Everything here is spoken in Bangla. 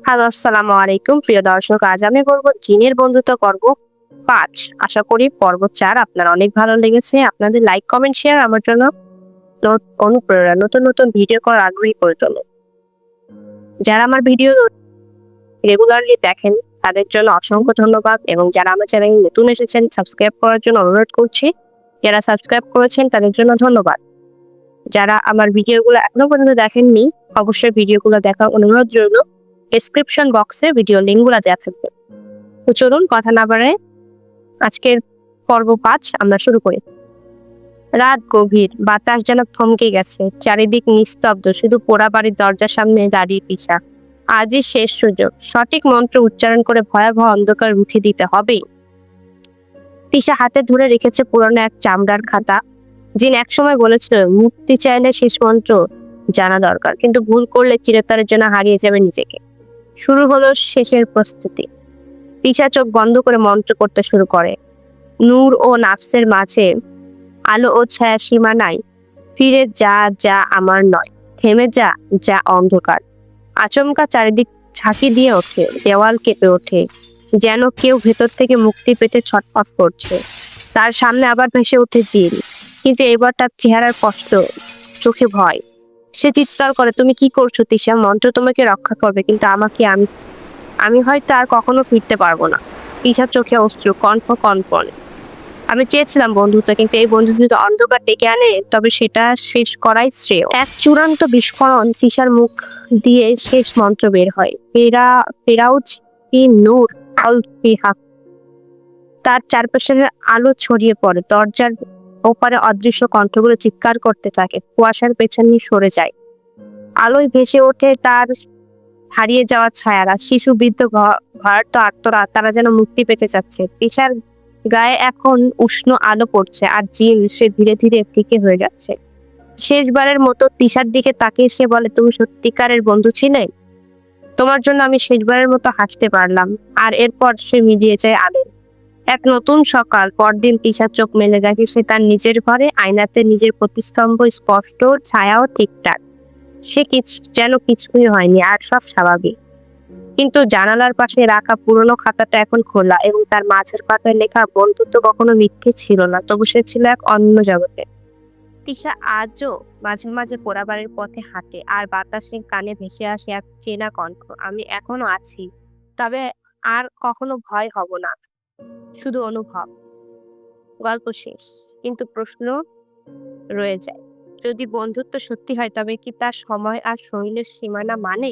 হ্যালো, আসসালামু আলাইকুম প্রিয় দর্শক। আজ আমি বলব জিনের বন্ধুত্ব পর্ব ৫। আশা করি পর্ব ৪ আপনার অনেক ভালো লেগেছে। আপনাদের লাইক, কমেন্ট, শেয়ার আমার জন্য অনুপ্রেরণা, নতুন ভিডিও করার আগ্রহী করে তোলে। যারা আমার ভিডিও রেগুলারলি দেখেন তাদের জন্য অসংখ্য ধন্যবাদ এবং যারা আমার চ্যানেলে নতুন এসেছেন সাবস্ক্রাইব করার জন্য অনুরোধ করছি। যারা সাবস্ক্রাইব করেছেন তাদের জন্য ধন্যবাদ। যারা আমার ভিডিওগুলো এখনো পর্যন্ত দেখেননি অবশ্যই ভিডিওগুলো দেখার অনুরোধ রইল। ডেসক্রিপশন বক্সে ভিডিও লিঙ্কগুলো দেওয়া থাকবে। তো চলুন কথা না বাড়ায় আজকের পর্ব ৫ আমরা শুরু করি। রাত গভীর, বাতাস যেন থমকে গেছে, চারিদিক নিস্তব্ধ, শুধু পোড়া বাড়ির দরজার সামনে দাঁড়িয়ে তিশা। আজই শেষ সুযোগ, সঠিক মন্ত্র উচ্চারণ করে ভয়াবহ অন্ধকার রুখে দিতে হবে। তিশা হাতে ধরে রেখেছে পুরনো এক চামড়ার খাতা। জিন একসময় বলেছিল মুক্তি চাইলে শেষ মন্ত্র জানা দরকার, কিন্তু ভুল করলে চিরতরের জন্য হারিয়ে যাবে নিজেকে। শুরু হলো শেষের প্রস্তুতি। তিশা চোখ বন্ধ করে মন্ত্র করতে শুরু করে। নূর ও নাফসের মাঝে আলো ও ছায়া সীমা নাই। ফিরে যা, যা আমার নয়। থেমে যা, যা অন্ধকার। আচমকা চারিদিক ঝাঁকি দিয়ে ওঠে, দেওয়াল কেঁপে ওঠে, যেন কেউ ভেতর থেকে মুক্তি পেতে ছটফট করছে। তার সামনে আবার ভেসে ওঠে জিন, কিন্তু এবার তার চেহারার কষ্ট, চোখে ভয়। সে চিৎকার করে, তুমি কি করছো তিশা? মন্ত্র তোমাকে রক্ষা করবে, কিন্তু আমাকে আমি আমি হয়তো আর কখনো ফিরতে পারবো না। তিশার চোখে অশ্রু, কণ্ঠ কনকনে। আমি চেয়েছিলাম বন্ধুত্ব, কিন্তু এই বন্ধুত্ব যদি অন্ধকার ডেকে আনে তবে সেটা শেষ করাই শ্রেয়। এক চূড়ান্ত বিস্ফোরণ, তিশার মুখ দিয়ে শেষ মন্ত্র বের হয়। ফেরাউজ কি নূর আল ফিহাক। তার চারপাশের আলো ছড়িয়ে পড়ে, দরজার ওপারে অদৃশ্য কণ্ঠগুলো চিৎকার করতে থাকে, কুয়াশার পেছনে সরে যায়। আলোয় ভেসে ওঠে তার হারিয়ে যাওয়া ছায়ারা, শিশু, বৃদ্ধ, ভয়ার্ত আত্মরা, তারা যেন মুক্তি পেতে চাচ্ছে। তিশার গায়ে এখন উষ্ণ আলো পড়ছে, আর জিন সে ধীরে ধীরে ফিকে হয়ে যাচ্ছে। শেষবারের মতো তিশার দিকে তাকিয়ে সে বলে, তুমি সত্যিকারের বন্ধু ছিলে। তোমার জন্য আমি শেষবারের মতো হাসতে পারলাম। আর এরপর সে মিলিয়ে যায় আলো। এক নতুন সকাল। পরদিন তিশার চোখ মেলে দেখে সে তার নিজের ঘরে, আয়নাতে নিজের প্রতিস্তম্ভ স্পষ্ট, ছায়াও ঠিকঠাক। সে যেন কিছুই হয়নি, আর সব স্বাভাবিক। কিন্তু জানালার পাশে রাখা পুরনো খাতাটা এখন খোলা, এবং তার মাঝের পাতায় লেখা বন্ধুত্ব কখনো মিথ্যে ছিল না, তবু সে ছিল এক অন্য জগতে। তিশা আজও মাঝে মাঝে পোড়াবাড়ির পথে হাঁটে, আর বাতাসে কানে ভেসে আসে এক চেনা কণ্ঠ, আমি এখনো আছি, তবে আর কখনো ভয় হব না, শুধু অনুভব। গল্প শেষ, কিন্তু প্রশ্ন রয়ে যায়, যদি বন্ধুত্ব সত্যি হয় তবে কি তার সময় আর শরীরের সীমানা মানে?